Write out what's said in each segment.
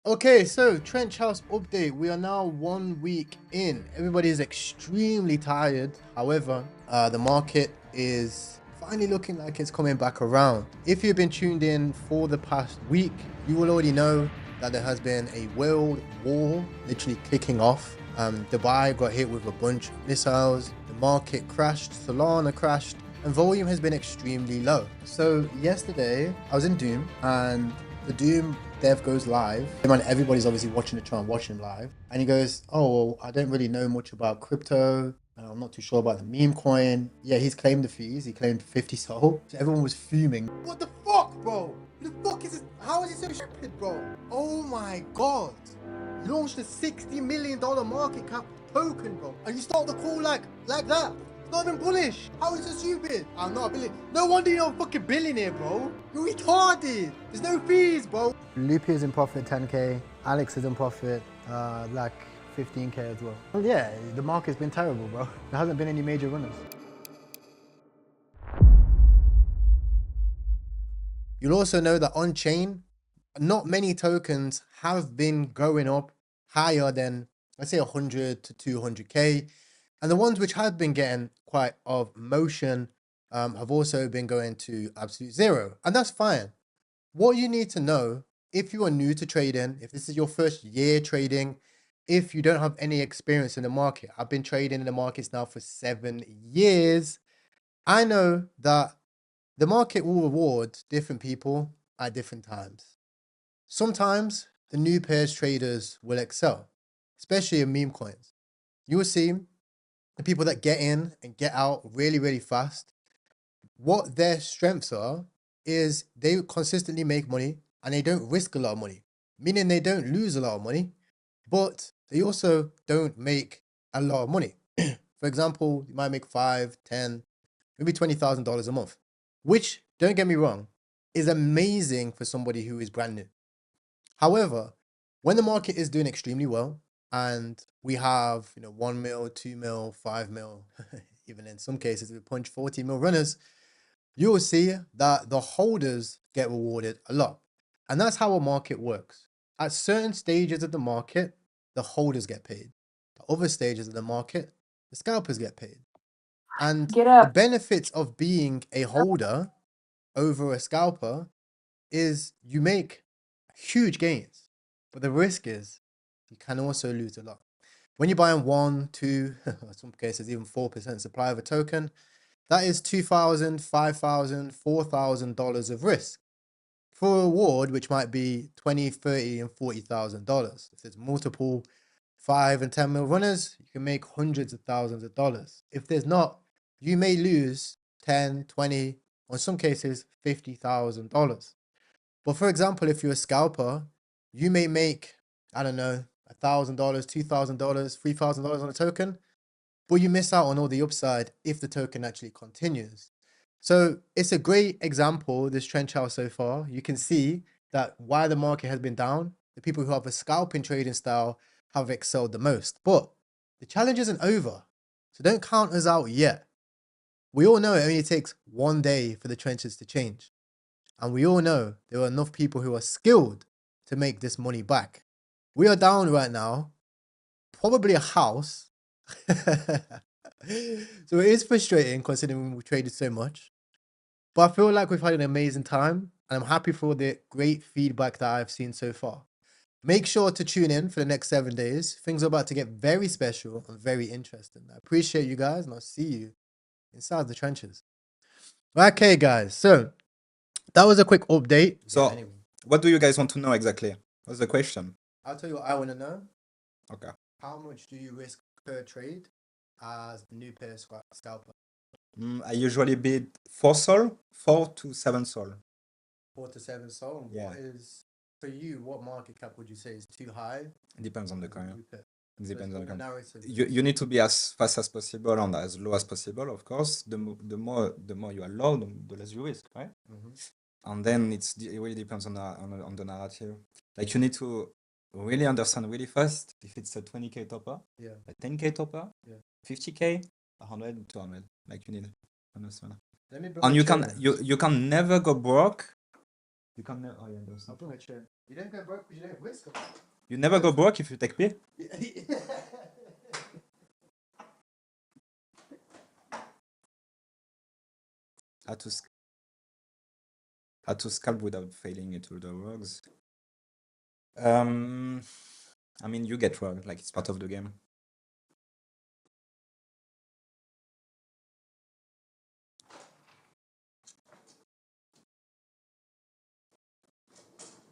Okay, so Trench House update. We are now 1 week in. Everybody is extremely tired. However, the market is finally looking like it's coming back around. If you've been tuned in for the past week, you will already know that there has been a world war literally kicking off. Dubai got hit with a bunch of missiles. The market crashed. Solana crashed. And volume has been extremely low. So yesterday, I was in Doom and the Doom dev goes live. And everybody's obviously watching the chart, watching live. And he goes, oh, well, I don't really know much about crypto. I'm not too sure about the meme coin. Yeah, he's claimed the fees. He claimed 50 SOL. So everyone was fuming. What the fuck, bro? Who the fuck is this? How is he so stupid, bro? Oh my God. You launched a $60 million market cap token, bro. And you start the call like that. It's not even bullish. How is it stupid? I'm not a billionaire. No wonder you're a fucking billionaire, bro. You're retarded. There's no fees, bro. Loopy is in profit 10K. Alix is in profit like 15K as well. Well, yeah, the market's been terrible, bro. There hasn't been any major runners. You'll also know that on chain, not many tokens have been going up higher than, let's say, 100 to 200K. And the ones which have been getting quite of motion have also been going to absolute zero. And that's fine. What you need to know, if you are new to trading, if this is your first year trading, if you don't have any experience in the market, I've been trading in the markets now for 7 years. I know that the market will reward different people at different times. Sometimes the new pairs traders will excel, especially in meme coins. You will see the people that get in and get out really, really fast. What their strengths are is they consistently make money and they don't risk a lot of money, meaning they don't lose a lot of money, but they also don't make a lot of money. For example, you might make 5, 10, maybe $20,000 a month, which, don't get me wrong, is amazing for somebody who is brand new. However, when the market is doing extremely well and we have 1 mil, 2 mil, 5 mil, even in some cases we punch 40 mil runners, you will see that the holders get rewarded a lot. And that's how a market works. At certain stages of the market, the holders get paid. The other stages of the market, the scalpers get paid. And Get the up. benefits of being a holder over a scalper is you make huge gains, but the risk is you can also lose a lot. When you're buying 1, 2, in some cases even 4% supply of a token, that is $2,000, $5,000, $4,000 of risk for a reward which might be 20, 30, and $40,000. If there's multiple 5 and 10 mil runners, you can make hundreds of thousands of dollars. If there's not, you may lose 10, 20, or in some cases $50,000. But for example, if you're a scalper, you may make, I don't know, $1,000, $2,000, $3,000 on a token, but you miss out on all the upside if the token actually continues. So it's a great example, this trend chart so far. You can see that why the market has been down, the people who have a scalping trading style have excelled the most. But the challenge isn't over. So don't count us out yet. We all know it only takes 1 day for the trenches to change. And we all know there are enough people who are skilled to make this money back. We are down right now, probably a house. So it is frustrating considering we traded so much. But I feel like we've had an amazing time and I'm happy for the great feedback that I've seen so far. Make sure to tune in for the next 7 days. Things are about to get very special and very interesting. I appreciate you guys and I'll see you inside the trenches. Okay, guys. So that was a quick update. So, Yeah, anyway. what do you guys want to know exactly? What's the question? I'll tell you what I want to know. Okay. How much do you risk per trade as a new pair scalper? I usually bid 4 sol, 4 to 7 sol. 4 to 7 SOL. And Yeah. what is, for you, what market cap would you say is too high? It depends on the coin. New pair? It depends on the coin. Narrative. You need to be as fast as possible and as low as possible, of course. The more you are low, the less you risk, right? And then it really depends on the narrative. Like you need to really understand really fast if it's a 20K topper, Yeah. a 10K topper, Yeah. 50K, 100, 200. Like you need to understand. Let me And you can never go broke You can never. Oh yeah, there's I'll something. bring a chair. You don't go broke because you don't risk. You never go broke if you take pay. How to how to scalp without failing into the rogues. Um, I mean, you get rogue, like it's part of the game.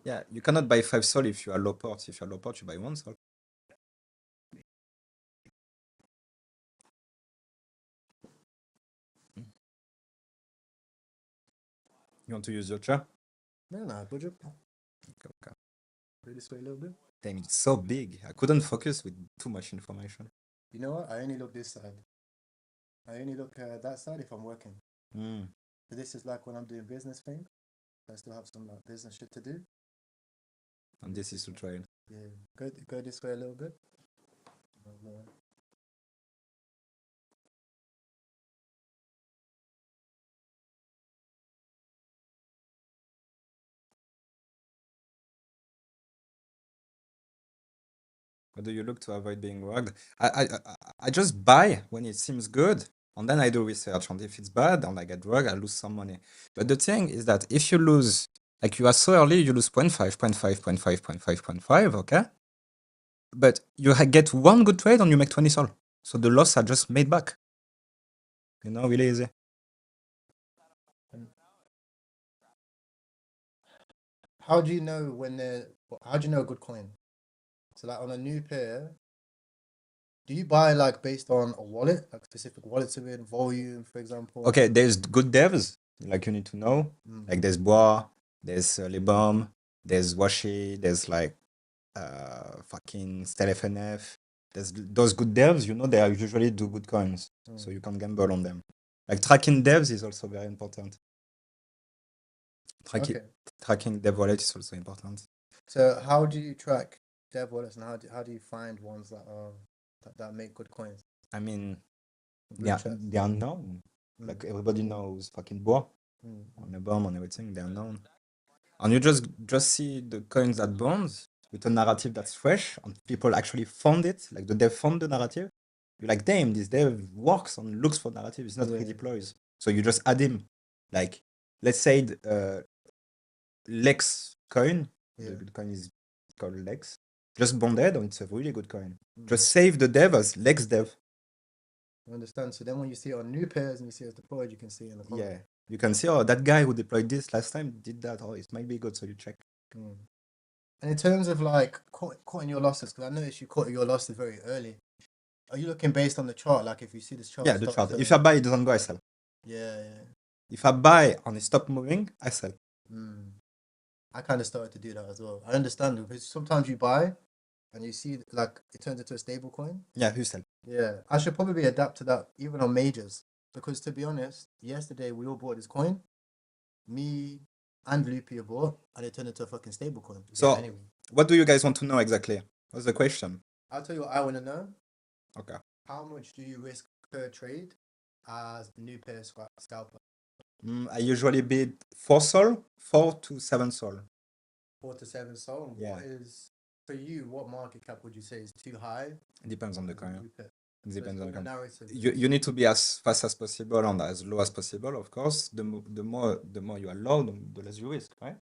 Yeah, you cannot buy 5 soul if you are low port. If you are low port, you buy 1 soul. You want to use your chair? No, budget. Okay, okay. Put it this way a little bit. Damn, it's so big. I couldn't focus with too much information. You know what? I only look this side. I only look that side if I'm working. Mm. So this is like when I'm doing business thing. I still have some like business shit to do. And this is to trail. Yeah, go this way a little bit. How do you look to avoid being rugged? I just buy when it seems good, and then I do research. And if it's bad and I get rugged, I lose some money. But the thing is that if you lose, like you are so early, you lose 0.5, 0.5, 0.5, 0.5, 0.5, okay? But you get one good trade and you make 20 sol. So the loss are just made back. You know, really easy. How do you know when they're? How do you know a good coin? So like on a new pair, do you buy like based on a wallet, like specific wallet to it, volume, for example? Okay, there's good devs, like you need to know. Like there's Bois, there's Lebom, there's Washi, there's like fucking StelFNF. There's those good devs, you know, they are usually do good coins. So you can gamble on them. Like tracking devs is also very important. Okay. Tracking dev wallet is also important. So how do you track dev wallets, and how do you find ones that are that make good coins? I mean, Blue checks. they are known. Like everybody knows fucking Bois on the bomb and everything, they are known. And you just see the coins that bonds with a narrative that's fresh and people actually found it, like the dev found the narrative. You're like, damn, this dev works and looks for narrative, it's not redeploys. So you just add him. Like, let's say Lex coin, the good coin is called Lex, just bonded and it's a really good coin. Just save the dev as Lex dev. I understand. So then when you see it on new pairs and you see it deployed, you can see it in the comment. Yeah. You can see, oh, that guy who deployed this last time did that. Oh, it might be good, so you check. And in terms of like cutting your losses, because I noticed you cut your losses very early. Are you looking based on the chart? Like if you see this chart, Yeah, the chart. If I buy, it doesn't go, I sell. Yeah. If I buy and it stop moving, I sell. I kind of started to do that as well. I understand because sometimes you buy and you see like it turns into a stable coin. Yeah, you sell. Yeah, I should probably adapt to that even on majors because to be honest, yesterday we all bought this coin. Me and Lupia bought, and it turned into a fucking stable coin. So, anyway, what do you guys want to know exactly? What's the question? I'll tell you what I want to know. Okay. How much do you risk per trade as a new pair scalper? I usually bid 4 sol, 4 to 7 sol. 4 to 7 sol. Yeah. What is for you? What market cap would you say is too high? It depends on the coin. It depends on the coin. Narrative. You need to be as fast as possible and as low as possible, of course. The more you are low, the less you risk, right?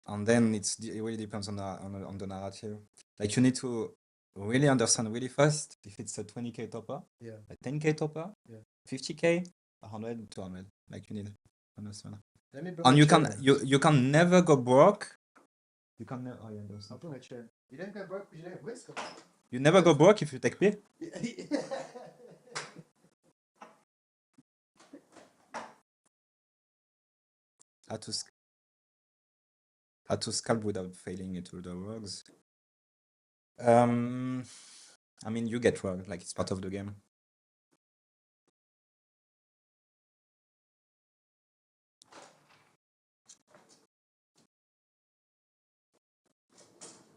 And then it really depends on the narrative. Like you need to really understand really fast if it's a 20k topper, a 10k topper, 50k, 100, 200. Like you need understand. And you can never go broke. You can never. Oh yeah, there's I'll bring a chair. You don't go broke because you don't risk. You never go broke if you take pay. How to scalp without failing into the rogues. I mean, you get rogue, like it's part of the game.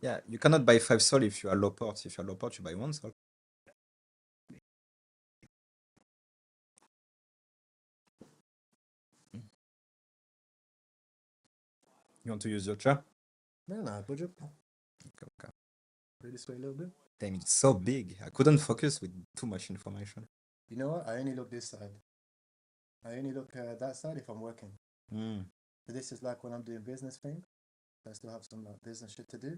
Yeah, you cannot buy 5 soul if you are low port. If you are low port, you buy 1 soul. You want to use your chair? No, budget. Okay. Go this way a little bit. Damn, it's so big. I couldn't focus with too much information. You know what? I only look this side. I only look that side if I'm working. Mm. But this is like when I'm doing business thing. I still have some like business shit to do.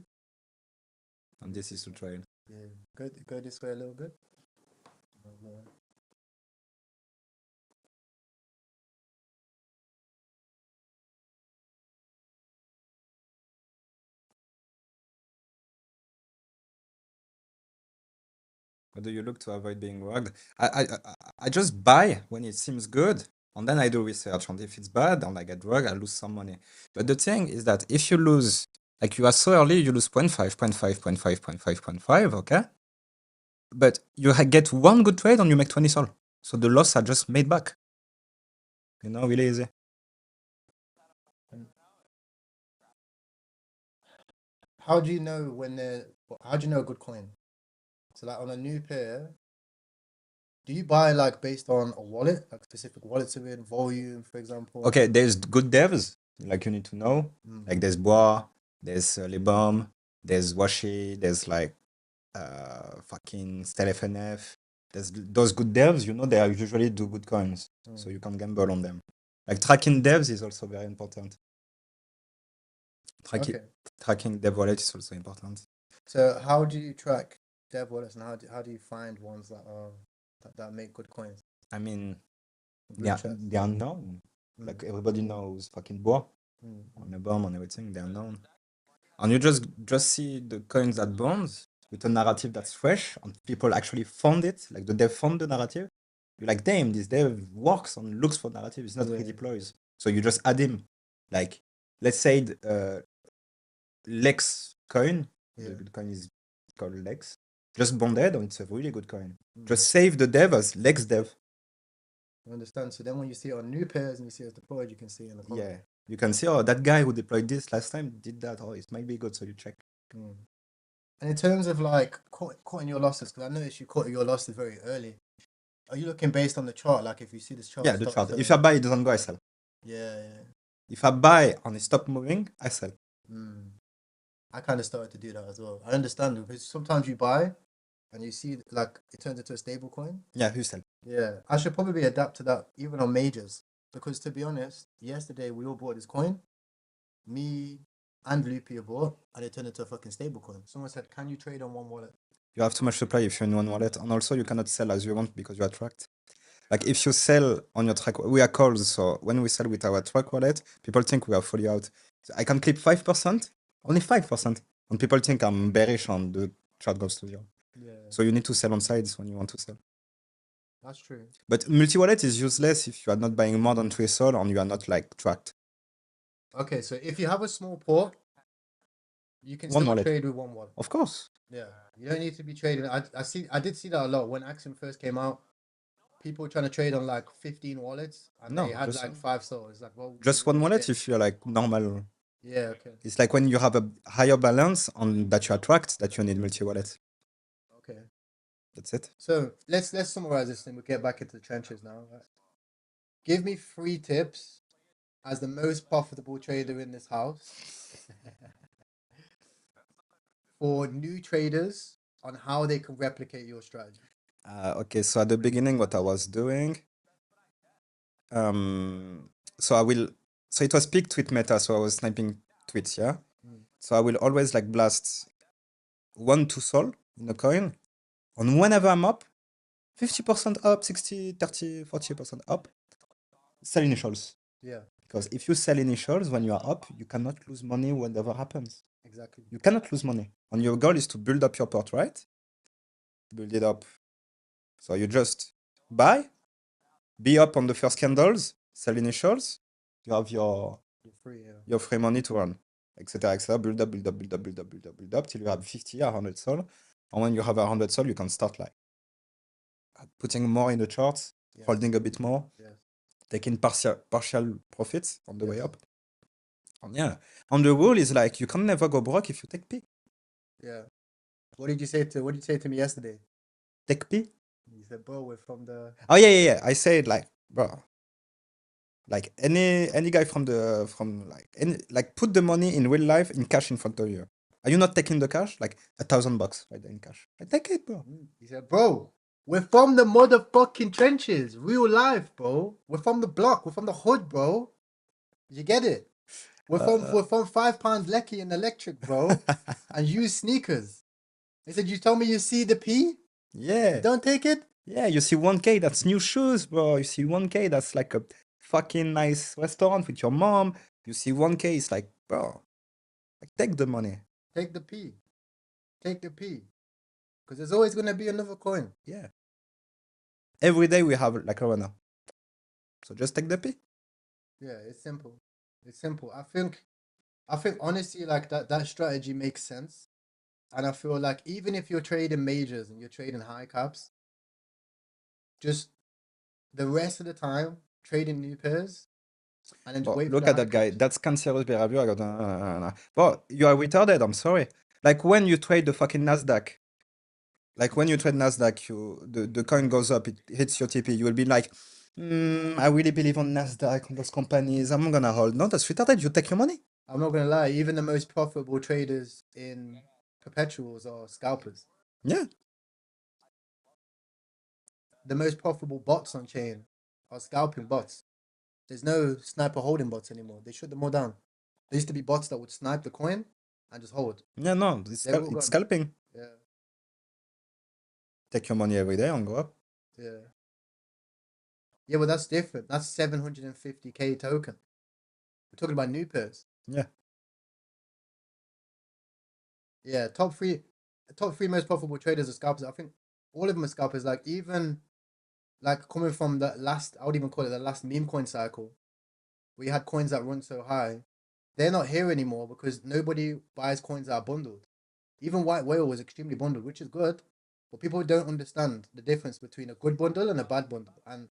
And this is to train. Yeah, go this way a little bit. How do you look to avoid being rugged? I just buy when it seems good, and then I do research. And if it's bad and I get drugged, I lose some money. But the thing is that if you lose, like you are so early, you lose 0.5, 0.5, 0.5, 0.5, 0.5, okay? But you get one good trade and you make 20 sol. So the loss are just made back. You know, really easy. How do you know when they're? How do you know a good coin? So like on a new pair, do you buy like based on a wallet, like specific wallets are in volume, for example? Okay, there's good devs, like you need to know. Like there's Bois, there's Lebom, there's Washi, there's like fucking StelFNF. There's those good devs, you know, they are usually do good coins. So you can gamble on them. Like tracking devs is also very important. Tracking dev wallet is also important. So how do you track dev wallets, and how do you find ones that are that make good coins? I mean, Blue they are known. Like everybody knows fucking Bois on the bomb and everything. They are known. And you just see the coins that bounce with a narrative that's fresh and people actually found it. Like the dev found the narrative. You're like, damn, this dev works and looks for narrative. It's not redeploys. So you just add him. Like, let's say Lex coin. The good coin is called Lex. Just bonded and it's a really good coin. Just save the dev as Lex dev. I understand. So then when you see it on new pairs and you see it deployed, you can see it in the comment. Yeah. You can see, oh, that guy who deployed this last time did that. Oh, it might be good. So you check. And in terms of like cutting your losses, because I noticed you cut your losses very early. Are you looking based on the chart? Like if you see this chart? Yeah, the chart. If I buy, it doesn't go, I sell. Yeah. If I buy and it stop moving, I sell. I kind of started to do that as well. I understand because sometimes you buy and you see like it turns into a stable coin. Yeah, you sell. Yeah, I should probably adapt to that even on majors because to be honest, yesterday we all bought this coin. Me and Lupia bought, and it turned into a fucking stable coin. Someone said, "Can you trade on one wallet?" You have too much supply if you're in one wallet, and also you cannot sell as you want because you are tracked. Like if you sell on your track, we are calls. So when we sell with our track wallet, people think we are fully out. So I can clip 5%, only 5%, and people think I'm bearish on the chart goes to zero. Yeah, So you need to sell on sides when you want to sell. that's true. But multi-wallet is useless if you are not buying more than 3 sol and you are not like tracked. Okay, so if you have a small port, you can One still wallet. trade with one wallet. Of course. Yeah, you don't need to be trading. I did see that a lot when Axiom first came out. People were trying to trade on like 15 wallets, and No, they had just- like 5 souls. Like, well, Just one wallet if you're like normal. Yeah, okay. It's like when you have a higher balance on that you attract that you need multi-wallet. Okay. That's it. So let's summarize this and we'll get back into the trenches now. Right? Give me 3 tips as the most profitable trader in this house for new traders on how they can replicate your strategy. Okay, so at the beginning, what I was doing, so I will, so it was peak tweet meta, so I was sniping tweets, yeah. So I will always like blast 1 to sol in a coin, and whenever I'm up, 50% up, 60, 30, 40% up, sell initials. Yeah, Because if you sell initials when you are up, you cannot lose money whatever happens. exactly. You cannot lose money. And your goal is to build up your port, right? Build it up. So you just buy, be up on the first candles, sell initials, you have your free money to run, etc. etc. Build up, build up, build up, build up, build up, build up till you have 50 or 100 sol. And when you have 100 sol, you can start like putting more in the charts, holding a bit more, taking partial profits on the way up. And yeah. And the rule is like you can never go broke if you take P. Yeah. What did you say to me yesterday? Take P? You said, bro, we're from the... Oh, yeah. I said like, bro, Like any guy from like any like put the money in real life in cash in front of you. Are you not taking the cash? Like $1,000 right there in cash. I take it, bro. He said, bro, we're from the motherfucking trenches. Real life, bro. We're from the block. We're from the hood, bro. You get it? We're from £5 Lecky and electric, bro. And use sneakers. He said, you told me you see the P? Yeah. Don't take it? Yeah, you see 1K, that's new shoes, bro. You see 1K, that's like a fucking nice restaurant with your mom. You see 1K, it's like, bro, like take the money. Take the P. Take the P. Because there's always going to be another coin. Yeah. Every day we have like a runner. So just take the P. Yeah, it's simple. It's simple. I think honestly, like that strategy makes sense. And I feel like even if you're trading majors and you're trading high caps, just the rest of the time trading new pairs and then just Bro, wait for look the at high that guy. caps. That's cancerous behavior. I got, bro, you are retarded. I'm sorry. Like when you trade the fucking Nasdaq, like when you trade Nasdaq, the coin goes up, it hits your TP. You will be like, I really believe on Nasdaq, on those companies. I'm gonna hold. No, that's retarded. You take your money. I'm not gonna lie, even the most profitable traders in perpetuals are scalpers. Yeah. The most profitable bots on chain are scalping bots. There's no sniper holding bots anymore. They shut them all down. There used to be bots that would snipe the coin and just hold. Yeah, no, They're all it's gone. scalping. Yeah, Take your money every day and go up. yeah. Yeah, well that's different. That's 750k token. We're talking about new pairs. Yeah. Yeah, top three most profitable traders are scalpers. I think all of them are scalpers. Like even like coming from the last, I would even call it the last meme coin cycle, where you had coins that run so high. They're not here anymore because nobody buys coins that are bundled. Even White Whale was extremely bundled, which is good, but people don't understand the difference between a good bundle and a bad bundle, and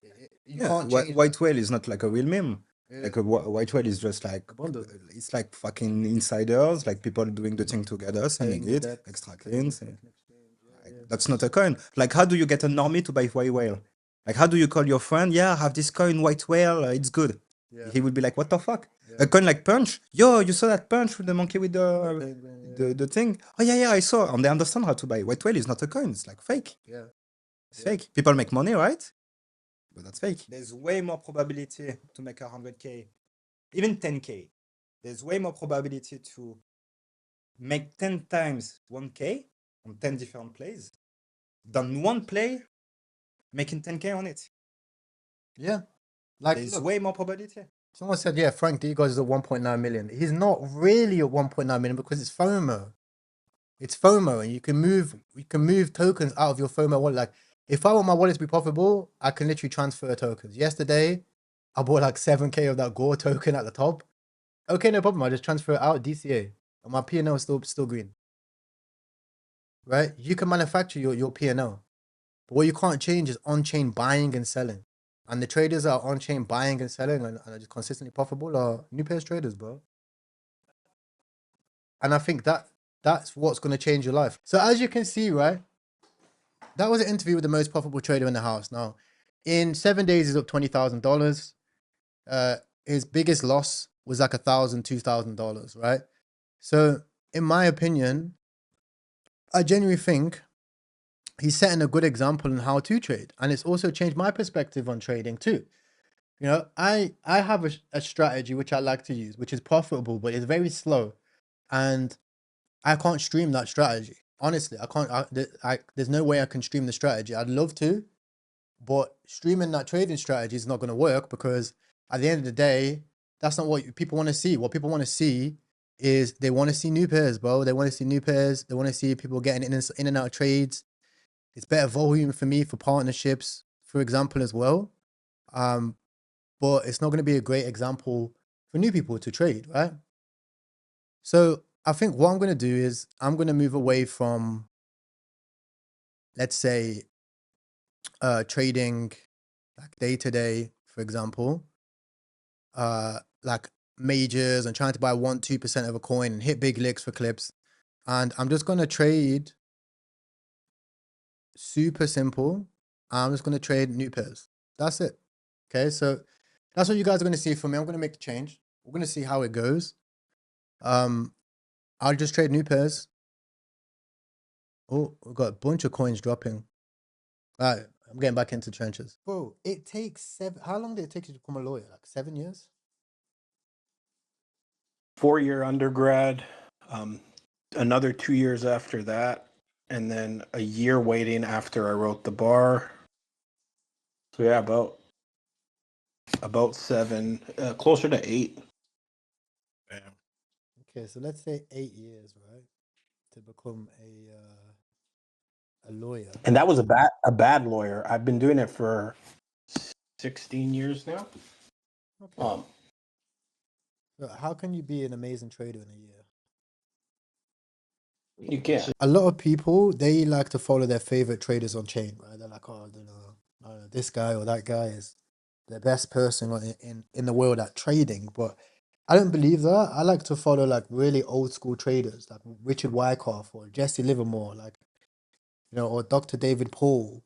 you Yeah, can't change that. white whale is not like a real meme. Yeah, Like a white whale is just like a bundle it's like fucking insiders, like people doing the thing together, selling paying the it, debts, extra clearing, cleans. making exchange. Like, Yeah, that's not a coin. Like, how do you get a normie to buy white whale? Like, how do you call your friend? Yeah, I have this coin, white whale. It's good. yeah, He will be like, what the fuck? yeah, A coin like Punch? Yo, you saw that Punch with the monkey with yeah, the thing? Oh yeah, yeah, I saw. And they understand how to buy. White whale is not a coin. It's like fake. yeah, It's yeah, fake. People make money, right? But that's fake. There's way more probability to make 100K, even 10K. There's way more probability to make 10 times 1K on 10 different plays than one play making 10K on it. yeah. Like, There's look, way more probability. someone said, yeah, Frank D goes is at 1.9 million. He's not really at 1.9 million because it's FOMO. It's FOMO, and you can move tokens out of your FOMO wallet. Like, if I want my wallet to be profitable, I can literally transfer tokens. Yesterday, I bought like 7k of that Gore token at the top. Okay, no problem. I just transfer it out DCA, and my P&L is still green. Right? You can manufacture your P&L, but what you can't change is on-chain buying and selling. And the traders that are on-chain buying and selling and are just consistently profitable are new pairs traders, bro. And I think that's what's going to change your life. So as you can see, right, that was an interview with the most profitable trader in the house. Now, in 7 days, he's up $20,000. His biggest loss was like $1,000, $2,000, right? So, in my opinion, I genuinely think he's setting a good example on how to trade, and it's also changed my perspective on trading too. I have a strategy which I like to use, which is profitable, but it's very slow, and I can't stream that strategy. Honestly, I can't. There's no way I can stream the strategy. I'd love to, but streaming that trading strategy is not going to work because at the end of the day, that's not what people want to see. What people want to see is they want to see new pairs, bro. They want to see new pairs. They want to see people getting in and out of trades. It's better volume for me for partnerships, for example, as well. Um, but it's not going to be a great example for new people to trade, right? So I think what I'm going to do is I'm going to move away from, let's say, trading like day to day, for example, like majors and trying to buy 1-2% of a coin and hit big licks for clips. And I'm just going to trade super simple. I'm just going to trade new pairs. That's it. Okay. So That's what you guys are going to see from me. I'm going to make the change. We're going to see how it goes. I'll just trade new pairs. Oh, we've got a bunch of coins dropping. All right, I'm getting back into trenches. Bro, it takes 7. How long did it take you to become a lawyer? Like 7 years? 4-year undergrad, another 2 years after that, and then a year waiting after I wrote the bar. So yeah, about 7, closer to 8. Damn. Okay, so let's say 8 years, right, to become a lawyer. And that was a bad lawyer. I've been doing it for 16 years now. Okay. So how can you be an amazing trader in a year? You can't. A lot of people, they like to follow their favorite traders on chain, right? They're like, oh, this guy or that guy is the best person in the world at trading. But I don't believe that. I like to follow like really old school traders, like Richard Wyckoff or Jesse Livermore, like, or Dr. David Paul,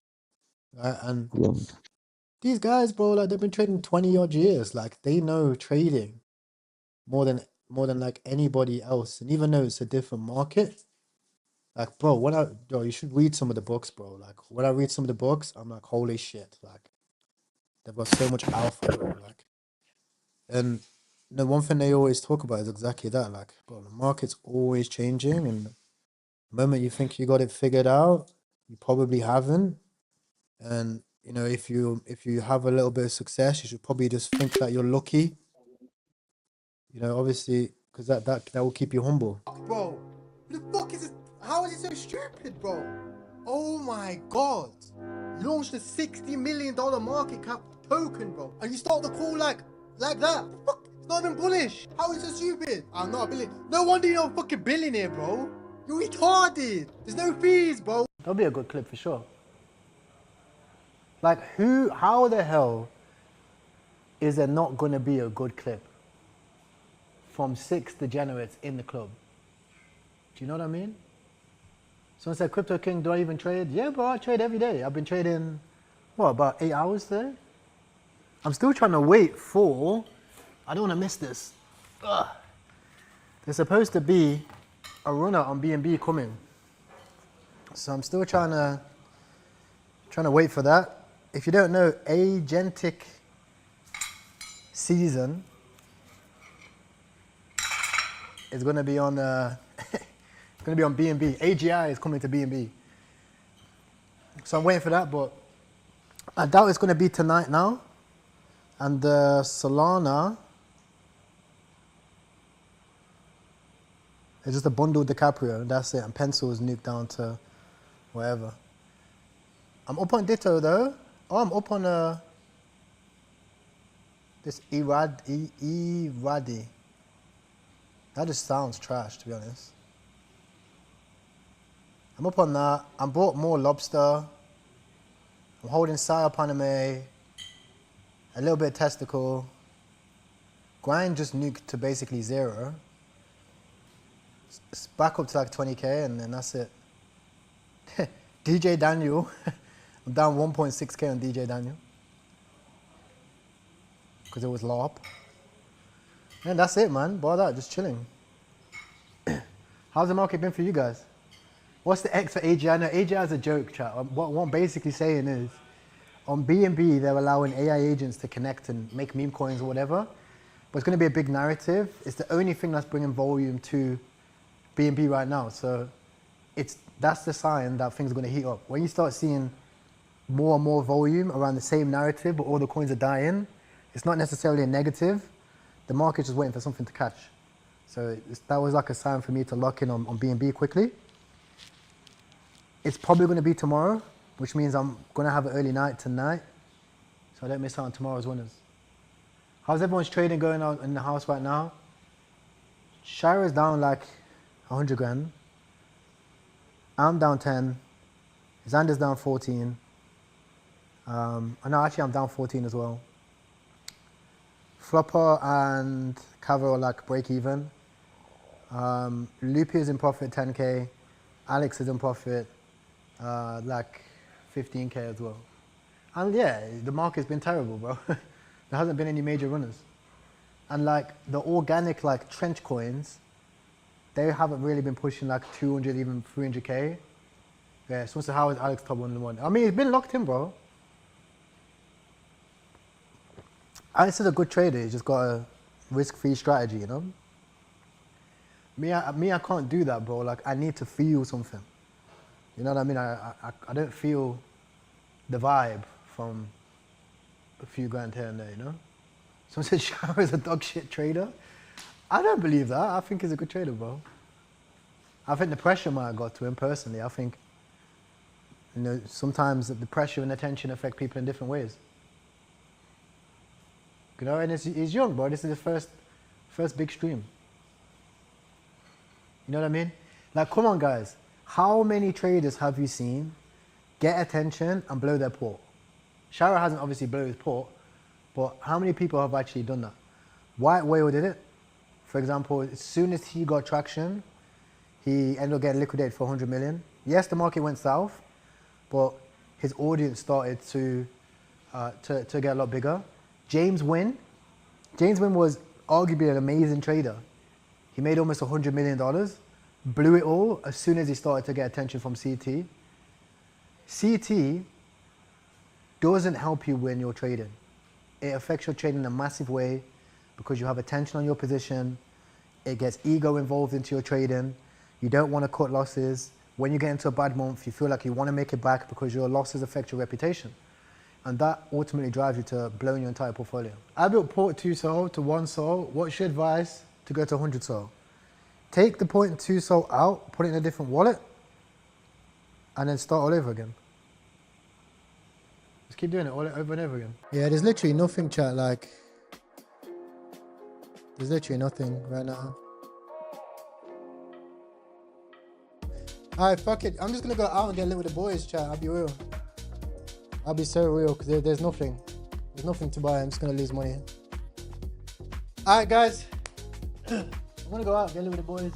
right? And these guys, bro, like they've been trading 20 odd years. Like they know trading more than like anybody else. And even though it's a different market, like, bro, you should read some of the books, bro. Like when I read some of the books, I'm like, holy shit, like they've got so much alpha, bro. Like, and the one thing they always talk about is exactly that. Like, bro, the market's always changing, and the moment you think you got it figured out, you probably haven't. And if you have a little bit of success, you should probably just think that you're lucky. Obviously, because that will keep you humble. Bro, who the fuck is this? How is it so stupid, bro? Oh my god! Launched a $60 million market cap token, bro, and you start the call like that. Fuck, it's not even bullish. How is it so stupid? I'm not a billionaire. No wonder you're a fucking billionaire, bro. You're retarded. There's no fees, bro. That'll be a good clip for sure. Like, how the hell is there not gonna be a good clip from 6 degenerates in the club? Do you know what I mean? Someone said, Crypto King, do I even trade? Yeah, bro, I trade every day. I've been trading, about 8 hours today? I'm still trying to wait for, I don't want to miss this. Ugh. There's supposed to be a runner on BNB coming. So I'm still trying to wait for that. If you don't know, agentic season is going to be on going to be on BNB. AGI is coming to BNB. So I'm waiting for that, but I doubt it's going to be tonight now. And Solana is just a bundled DiCaprio, and that's it. And Pencil is nuked down to wherever. I'm up on Ditto though. Oh, I'm up on this Iradi. That just sounds trash, to be honest. I'm up on that. I bought more lobster. I'm holding Sao Paname, a little bit of testicle. Grind just nuked to basically 0. It's back up to like 20k, and then that's it. DJ Daniel, I'm down 1.6k on DJ Daniel because it was LARP. And that's it, man. Bar that, just chilling. How's the market been for you guys? What's the X for AGI? No, AGI is a joke, chat. What I'm basically saying is, on BNB, they're allowing AI agents to connect and make meme coins or whatever. But it's going to be a big narrative. It's the only thing that's bringing volume to BNB right now. So that's the sign that things are going to heat up. When you start seeing more and more volume around the same narrative, but all the coins are dying, it's not necessarily a negative. The market's just waiting for something to catch. So that was like a sign for me to lock in on BNB quickly. It's probably going to be tomorrow, which means I'm going to have an early night tonight, so I don't miss out on tomorrow's winners. How's everyone's trading going on in the house right now? Shira's down like 100 grand. I'm down 10. Xander's down 14. No, actually I'm down 14 as well. Flopper and Cover are like break even. Loopy is in profit 10k. Alix is in profit like 15k as well. And yeah, the market's been terrible, bro. There hasn't been any major runners. And like the organic like trench coins, they haven't really been pushing like 200, even 300K. Yeah, so how is Alix top 1-1? I mean, he's been locked in, bro. Alix is a good trader. He's just got a risk-free strategy, you know? I can't do that, bro. Like, I need to feel something. You know what I mean? I don't feel the vibe from a few grand here and there, you know? Someone said Shower is a dog shit trader. I don't believe that. I think he's a good trader, bro. I think the pressure might have got to him personally. I think, you know, sometimes the pressure and attention affect people in different ways. You know, and he's young, bro. This is his first big stream. You know what I mean? Like, come on, guys. How many traders have you seen get attention and blow their port? Shara hasn't obviously blown his port, but how many people have actually done that? White Whale did it. For example, as soon as he got traction, he ended up getting liquidated for 100 million. Yes, the market went south, but his audience started to get a lot bigger. James Wynn was arguably an amazing trader. He made almost $100 million, blew it all as soon as he started to get attention from CT. CT doesn't help you when you're trading. It affects your trading in a massive way because you have attention on your position. It gets ego involved into your trading. You don't want to cut losses. When you get into a bad month, you feel like you want to make it back because your losses affect your reputation. And that ultimately drives you to blowing your entire portfolio. I built port 2 SOL to 1 SOL. What's your advice to go to 100 SOL? Take the 0.2 SOL out, put it in a different wallet, and then start all over again. Just keep doing it all over and over again. Yeah, there's literally nothing, chat. Like, there's literally nothing right now. Alright, fuck it. I'm just gonna go out and get lit with the boys, chat. I'll be real. I'll be so real because there's nothing. There's nothing to buy. I'm just gonna lose money. Alright, guys. I'm gonna go out, get lit with the boys.